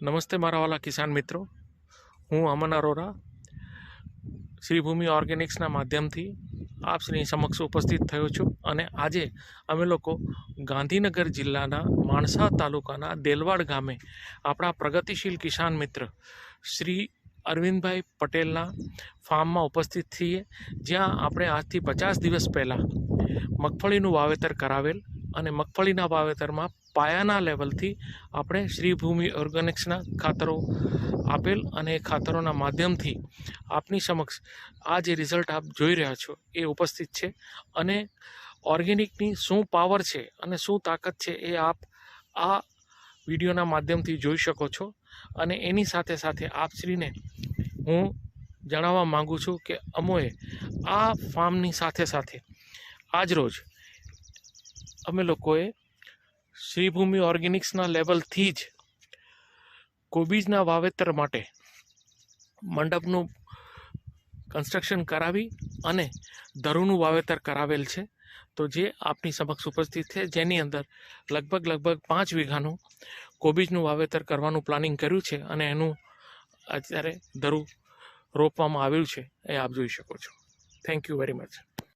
નમસ્તે મારા વાલા કિસાન મિત્રો, હું અમન અરોરા શ્રી ભૂમિ ઓર્ગેનિક્સના માધ્યમથી આપ શ્રી સમક્ષ ઉપસ્થિત થયો છું. અને આજે અમે લોકો ગાંધીનગર જિલ્લાના માણસા તાલુકાના દેલવાડ ગામે આપણા પ્રગતિશીલ કિસાન મિત્ર શ્રી અરવિંદભાઈ પટેલના ફાર્મમાં ઉપસ્થિત છીએ, જ્યાં આપણે આજથી 50 દિવસ પહેલાં મગફળીનું વાવેતર કરાવેલ અને મગફળીના વાવેતરમાં પાયાના લેવલથી આપણે શ્રી ભૂમિ ઓર્ગેનિક્સના ખાતરો આપેલ અને એ ખાતરોના માધ્યમથી આપની સમક્ષ આ જે રિઝલ્ટ આપ જોઈ રહ્યા છો એ ઉપસ્થિત છે. અને ઓર્ગેનિકની શું પાવર છે અને શું તાકાત છે એ આપ આ વિડીયોના માધ્યમથી જોઈ શકો છો. અને એની સાથે સાથે આપશ્રીને હું જણાવવા માગું છું કે અમોએ આ ફાર્મની સાથે સાથે આજરોજ અમે લોકોએ શ્રી ભૂમિ ઓર્ગેનિક્સના લેવલથી જ કોબીજના વાવેતર માટે મંડપનું કન્સ્ટ્રક્શન કરાવી અને ધરુનું વાવેતર કરાવેલ છે. તો જે આપની સમક્ષ ઉપસ્થિત છે, જેની અંદર લગભગ 5 વીઘાનું કોબીજનું વાવેતર કરવાનું પ્લાનિંગ કર્યું છે અને એનું અત્યારે ધરું રોપવામાં આવ્યું છે, એ આપ જોઈ શકો છો. Thank you very much.